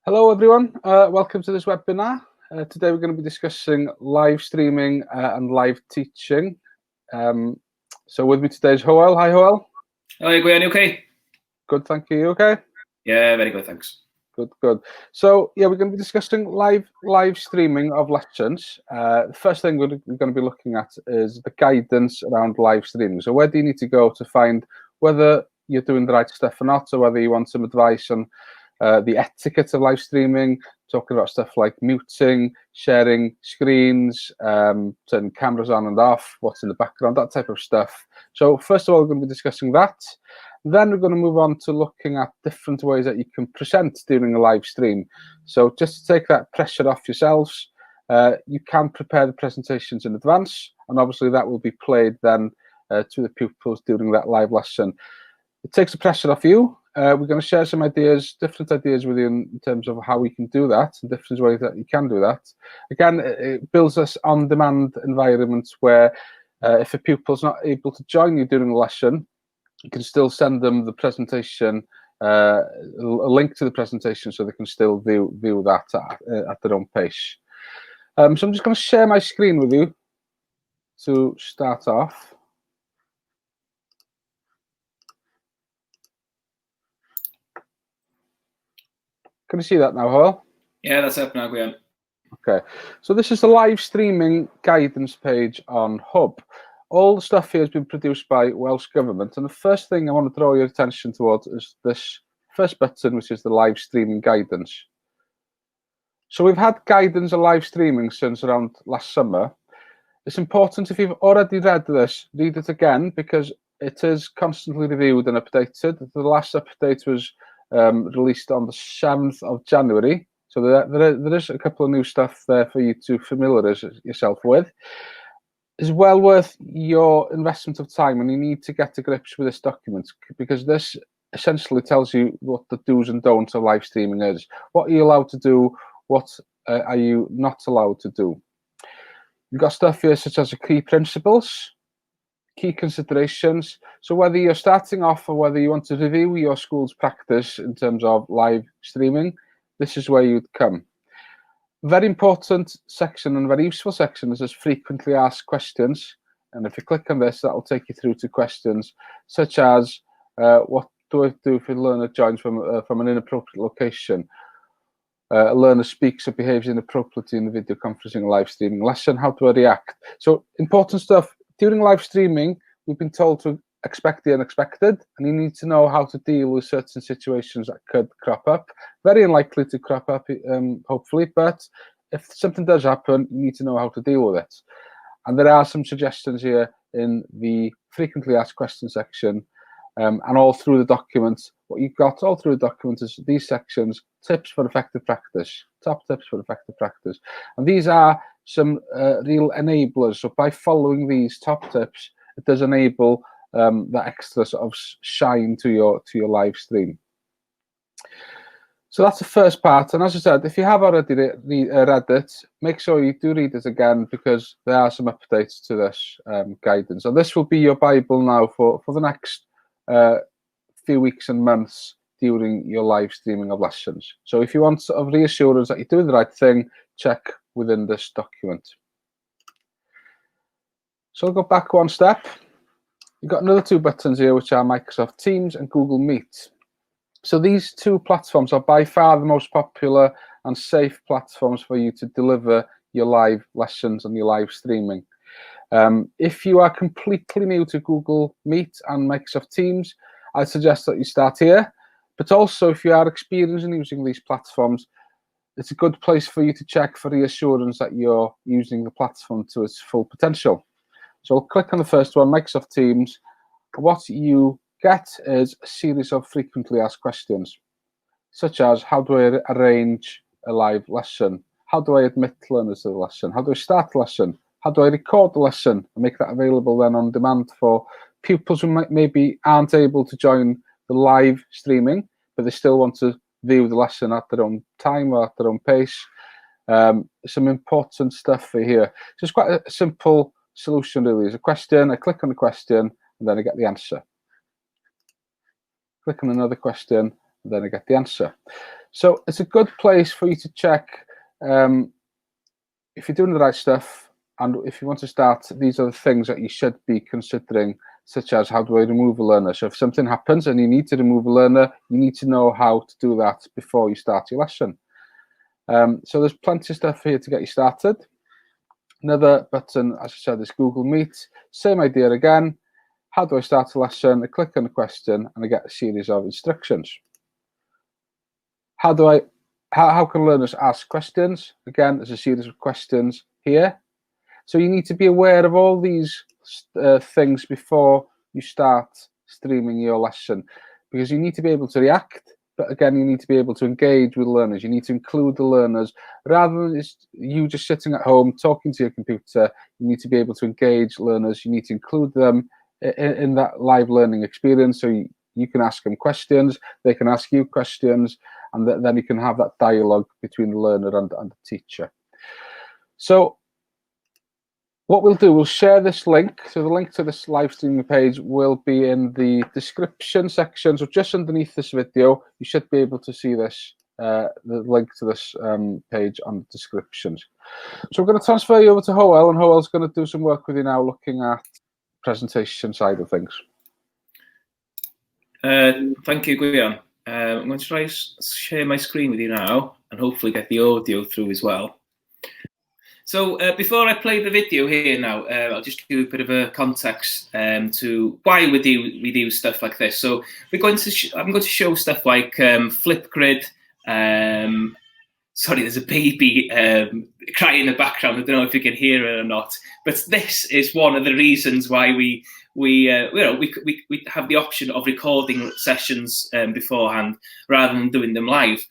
Hello everyone, welcome to this webinar. Today we're going to be discussing live streaming and live teaching. So with me today is Joel. Hi Joel. Hi Gwen, you okay? Good, thank you. You okay? Yeah, very good, thanks. Good. So yeah, we're going to be discussing live streaming of lessons. The first thing we're going to be looking at is the guidance around live streaming. So where do you need to go to find whether you're doing the right stuff or not, or whether you want some advice on the etiquette of live streaming, talking about stuff like muting, sharing screens, turning cameras on and off, what's in the background, that type of stuff. So first of all, we're going to be discussing that. Then we're going to move on to looking at different ways that you can present during a live stream. So just to take that pressure off yourselves, you can prepare the presentations in advance, and obviously that will be played then to the pupils during that live lesson. It takes the pressure off you. We're going to share some ideas, different ideas with you in terms of how we can do that, and different ways that you can do that. Again, it builds us on-demand environments where if a pupil's not able to join you during the lesson, you can still send them the presentation, a link to the presentation, so they can still view that at their own pace. So I'm just going to share my screen with you to start off. Can you see that now, Joel? Yeah, that's up now, Gwen. Okay, so this is the live streaming guidance page on Hub. All the stuff here has been produced by Welsh Government, and the first thing I want to draw your attention towards is this first button, which is the live streaming guidance. So we've had guidance on live streaming since around last summer. It's important, if you've already read this, read it again, because it is constantly reviewed and updated. The last update was released on the 7th of January. So there is a couple of new stuff there for you to familiarise yourself with. It's well worth your investment of time, and you need to get to grips with this document, because this essentially tells you what the do's and don'ts of live streaming is. What are you allowed to do? What are you not allowed to do? You've got stuff here such as the key principles, key considerations. So whether you're starting off or whether you want to review your school's practice in terms of live streaming, this is where you'd come. Very important section and very useful section is this frequently asked questions. And if you click on this, that'll take you through to questions such as, what do I do if a learner joins from an inappropriate location? A learner speaks or behaves inappropriately in the video conferencing or live streaming lesson. How do I react? So important stuff. During live streaming, we've been told to expect the unexpected, and you need to know how to deal with certain situations that could crop up. Very unlikely to crop up, hopefully, but if something does happen, you need to know how to deal with it. And there are some suggestions here in the frequently asked questions section, and all through the document. What you've got all through the document is these sections: tips for effective practice, top tips for effective practice. And these are some real enablers. So by following these top tips, it does enable that extra sort of shine to your live stream. So that's the first part. And as I said, if you have already read it, make sure you do read it again, because there are some updates to this guidance. And this will be your Bible now for the next few weeks and months during your live streaming of lessons. So if you want sort of reassurance that you're doing the right thing, check within this document. So I'll go back one step. You've got another two buttons here, which are Microsoft Teams and Google Meet. So these two platforms are by far the most popular and safe platforms for you to deliver your live lessons and your live streaming. If you are completely new to Google Meet and Microsoft Teams, I suggest that you start here. But also, if you are experienced in using these platforms, it's a good place for you to check for reassurance that you're using the platform to its full potential. So I'll click on the first one, Microsoft Teams. What you get is a series of frequently asked questions, such as, how do I arrange a live lesson? How do I admit learners to the lesson? How do I start the lesson? How do I record the lesson and make that available then on demand for pupils who maybe aren't able to join the live streaming, but they still want to view the lesson at their own time or at their own pace? Some important stuff for here. So it's quite a simple solution, really. There's a question, I click on the question, and then I get the answer. Click on another question, and then I get the answer. So it's a good place for you to check if you're doing the right stuff, and if you want to start, these are the things that you should be considering, such as how do I remove a learner? So if something happens and you need to remove a learner, you need to know how to do that before you start your lesson. So there's plenty of stuff here to get you started. Another button, as I said, is Google Meet. Same idea again. How do I start a lesson? I click on a question and I get a series of instructions. How can learners ask questions? Again, there's a series of questions here. So you need to be aware of all these things before you start streaming your lesson, because you need to be able to react, but again, you need to be able to engage with learners. You need to include the learners. Rather than you just sitting at home talking to your computer, you need to be able to engage learners. You need to include them in that live learning experience, so you can ask them questions, they can ask you questions, and then you can have that dialogue between the learner and the teacher. So what we'll do, we'll share this link. So the link to this live streaming page will be in the description section. So just underneath this video, you should be able to see this, the link to this page on the descriptions. So we're going to transfer you over to Howell, and Howell's going to do some work with you now, looking at presentation side of things. Thank you, Gwion. I'm going to try share my screen with you now and hopefully get the audio through as well. So before I play the video here now, I'll just give a bit of a context to why we do stuff like this. So I'm going to show stuff like Flipgrid. Sorry, there's a baby crying in the background. I don't know if you can hear it or not, but this is one of the reasons why we have the option of recording sessions beforehand rather than doing them live.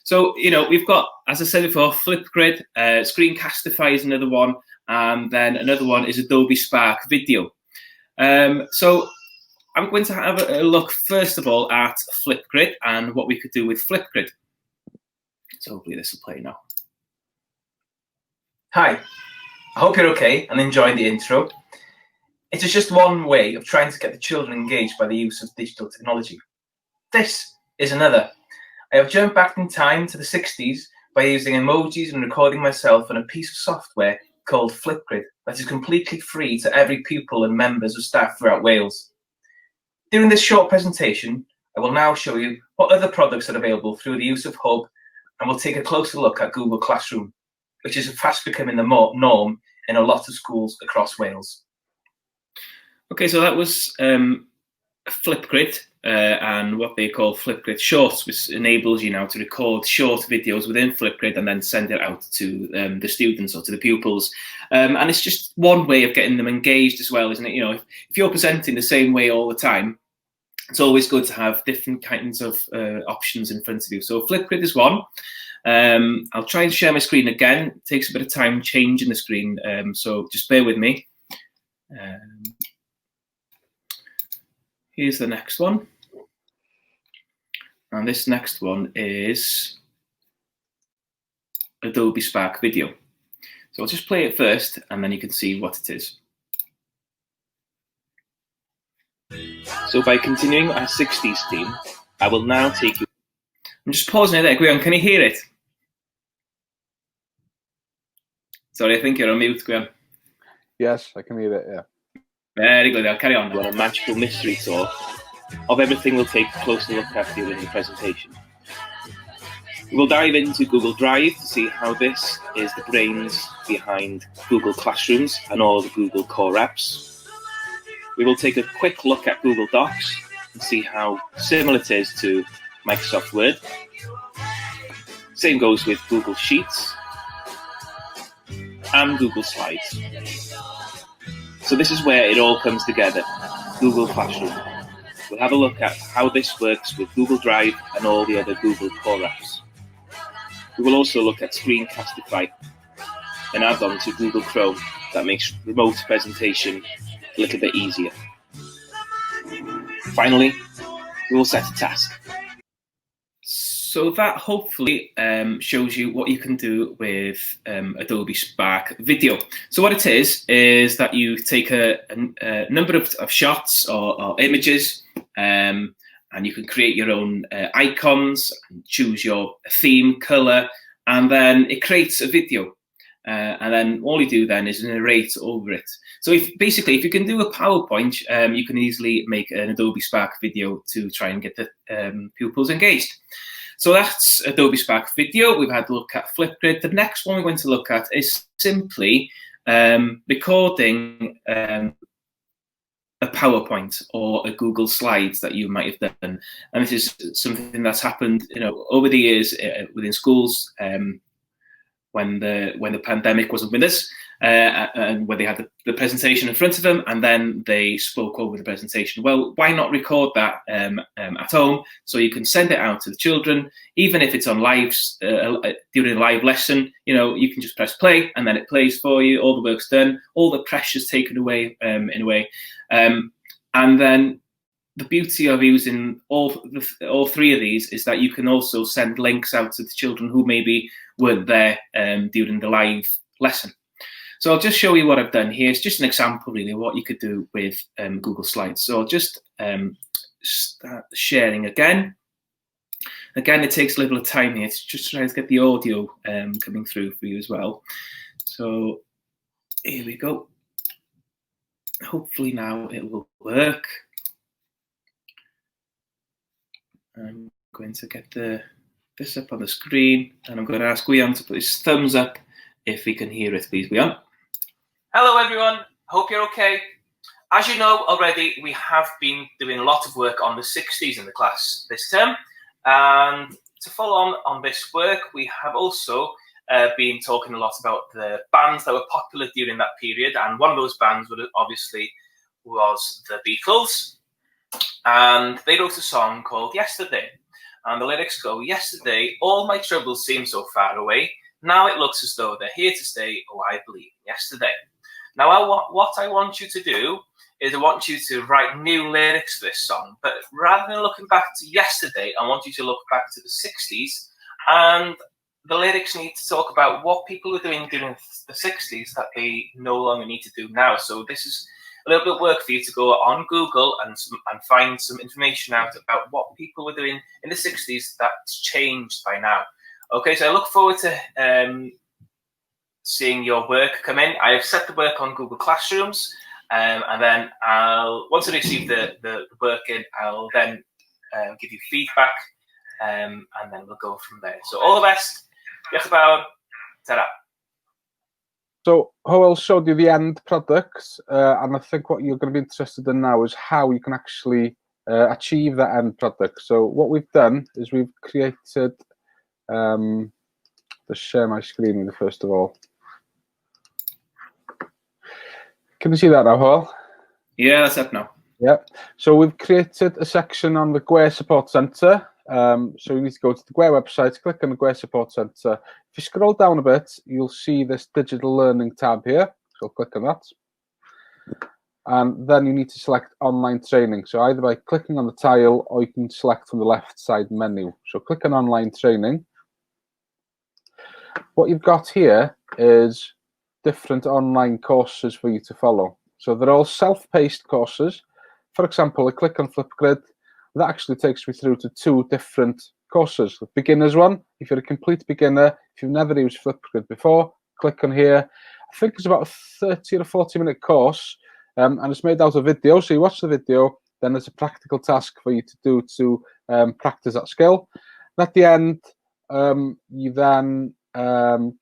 So, we've got, as I said before, Flipgrid, Screencastify is another one, and then another one is Adobe Spark Video. So I'm going to have a look, first of all, at Flipgrid and what we could do with Flipgrid. So hopefully this will play now. Hi, I hope you're okay and enjoyed the intro. It is just one way of trying to get the children engaged by the use of digital technology. This is another. I have jumped back in time to the 60s by using emojis and recording myself on a piece of software called Flipgrid that is completely free to every pupil and members of staff throughout Wales. During this short presentation, I will now show you what other products are available through the use of Hub, and we'll take a closer look at Google Classroom, which is fast becoming the norm in a lot of schools across Wales. Okay, so that was Flipgrid and what they call Flipgrid Shorts, which enables you now to record short videos within Flipgrid and then send it out to the students or to the pupils. And it's just one way of getting them engaged as well, isn't it? If you're presenting the same way all the time, it's always good to have different kinds of options in front of you. So Flipgrid is one. I'll try and share my screen again. It takes a bit of time changing the screen, so just bear with me. Here's the next one. And this next one is Adobe Spark Video. So I'll just play it first, and then you can see what it is. So by continuing our 60s theme, I will now take you... I'm just pausing it there. Gwion, can you hear it? Sorry, I think you're on mute, Gwion. Yes, I can hear it, yeah. Very good, I'll carry on. On a magical mystery tour of everything we'll take a closer look at during the presentation. We will dive into Google Drive to see how this is the brains behind Google Classrooms and all the Google core apps. We will take a quick look at Google Docs and see how similar it is to Microsoft Word. Same goes with Google Sheets and Google Slides. So this is where it all comes together, Google Classroom. We'll have a look at how this works with Google Drive and all the other Google core apps. We will also look at Screencastify, an add-on to Google Chrome that makes remote presentation a little bit easier. Finally, we will set a task. So that hopefully shows you what you can do with Adobe Spark Video. So what it is that you take a number of shots or images, and and you can create your own icons, and choose your theme, color, and then it creates a video. And then all you do then is narrate over it. So basically, if you can do a PowerPoint, you can easily make an Adobe Spark video to try and get the pupils engaged. So that's Adobe Spark video. We've had a look at Flipgrid. The next one we're going to look at is simply recording a PowerPoint or a Google Slides that you might have done. And this is something that's happened, over the years within schools. When the pandemic wasn't with us, and when they had the presentation in front of them, and then they spoke over the presentation. Well, why not record that at home, so you can send it out to the children, even if it's on lives during a live lesson. You can just press play, and then it plays for you. All the work's done, all the pressure's taken away in a way, and then the beauty of using all three of these is that you can also send links out to the children who maybe weren't there during the live lesson. So I'll just show you what I've done here. It's just an example, really, of what you could do with Google Slides. So I'll just start sharing again. Again, it takes a little bit of time here to just try to get the audio coming through for you as well. So here we go. Hopefully now it will work. I'm going to get this up on the screen, and I'm going to ask Guillaume to put his thumbs up if he can hear it, please, Guillaume. Hello everyone, hope you're okay. As you know already, we have been doing a lot of work on the 60s in the class this term, and to follow on this work, we have also been talking a lot about the bands that were popular during that period, and one of those bands obviously was the Beatles. And they wrote a song called Yesterday. And the lyrics go, yesterday, all my troubles seem so far away. Now it looks as though they're here to stay. Oh, I believe in yesterday. Now, what I want you to do is I want you to write new lyrics for this song. But rather than looking back to yesterday, I want you to look back to the 60s. And the lyrics need to talk about what people were doing during the 60s that they no longer need to do now. So this is a little bit of work for you to go on Google and find some information out about what people were doing in the 60s that's changed by now. Okay, so I look forward to seeing your work come in. I have set the work on Google Classrooms, and then once I receive the work in, I'll then give you feedback, and then we'll go from there. So all the best. Diolch yn fawr. Ta-ra. So Howell showed you the end product, and I think what you're going to be interested in now is how you can actually achieve that end product. So what we've done is we've created, let's share my screen with you first of all. Can you see that now, Howell? Yeah, that's up now. Yeah. So we've created a section on the GWARE Support Centre. So you need to go to the GWARE website, click on the GWARE Support Centre. If you scroll down a bit, you'll see this digital learning tab here. So click on that. And then you need to select online training. So either by clicking on the tile, or you can select from the left side menu. So click on online training. What you've got here is different online courses for you to follow. So they're all self-paced courses. For example, I click on Flipgrid. That actually takes me through to 2 different courses. The beginner's one, if you're a complete beginner, if you've never used Flipgrid before, click on here. I think it's about a 30 or 40-minute course, and it's made out of video. So you watch the video, then there's a practical task for you to do to practice that skill. And at the end, you then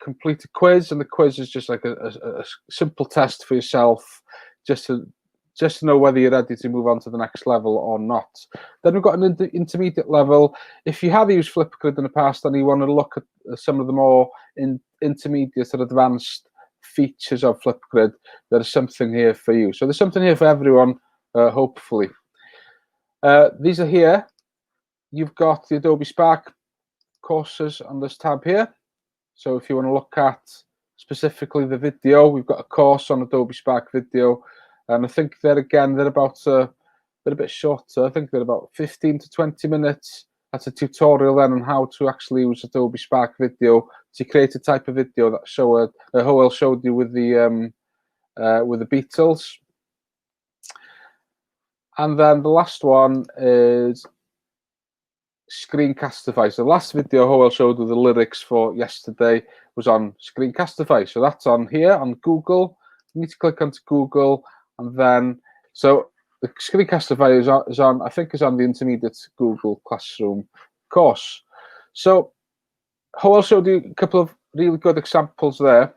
complete a quiz, and the quiz is just like a simple test for yourself, just to know whether you're ready to move on to the next level or not. Then we've got an intermediate level. If you have used Flipgrid in the past and you want to look at some of the more intermediate or advanced features of Flipgrid, there's something here for you. So there's something here for everyone, hopefully. These are here. You've got the Adobe Spark courses on this tab here. So if you want to look at specifically the video, we've got a course on Adobe Spark video. And I think they're about they're a bit shorter. I think they're about 15 to 20 minutes. That's a tutorial then on how to actually use Adobe Spark video to create a type of video that Howell showed you with the Beatles. And then the last one is Screencastify. So the last video how I showed you the lyrics for yesterday was on Screencastify. So that's on here on Google. You need to click onto Google, and then so the Screencastify is on I think is on the intermediate Google Classroom course. So how I showed you a couple of really good examples there.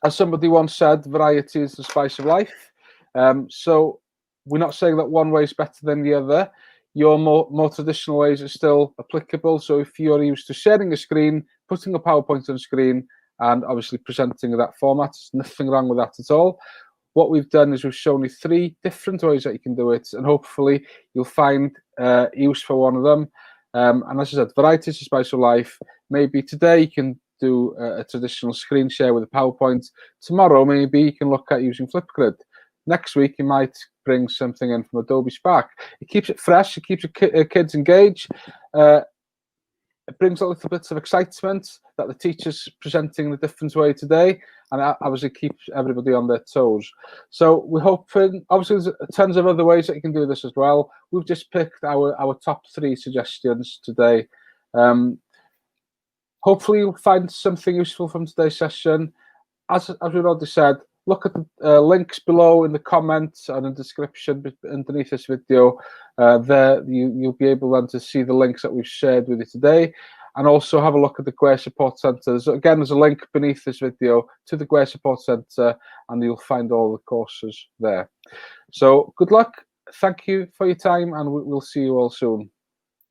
As somebody once said, variety is the spice of life. So we're not saying that one way is better than the other. Your more traditional ways are still applicable. So if you're used to sharing a screen, putting a PowerPoint on screen, and obviously presenting in that format, there's nothing wrong with that at all. What we've done is we've shown you 3 different ways that you can do it, and hopefully you'll find use for one of them. And as I said, variety is the spice of life. Maybe today you can do a traditional screen share with a PowerPoint. Tomorrow, maybe you can look at using Flipgrid. Next week, you might bring something in from Adobe Spark. It keeps it fresh. It keeps your kids engaged. It brings a little bit of excitement that the teacher's presenting in a different way today, and obviously keeps everybody on their toes. So we're hoping, obviously there's tons of other ways that you can do this as well. We've just picked our top 3 suggestions today. Hopefully you'll find something useful from today's session. As we've already said, look at the links below in the comments and in the description underneath this video. There you'll be able then to see the links that we've shared with you today, and also have a look at the GWARE Support Centre. Again, there's a link beneath this video to the GWARE Support Centre, and you'll find all the courses there. So good luck. Thank you for your time, and we'll see you all soon.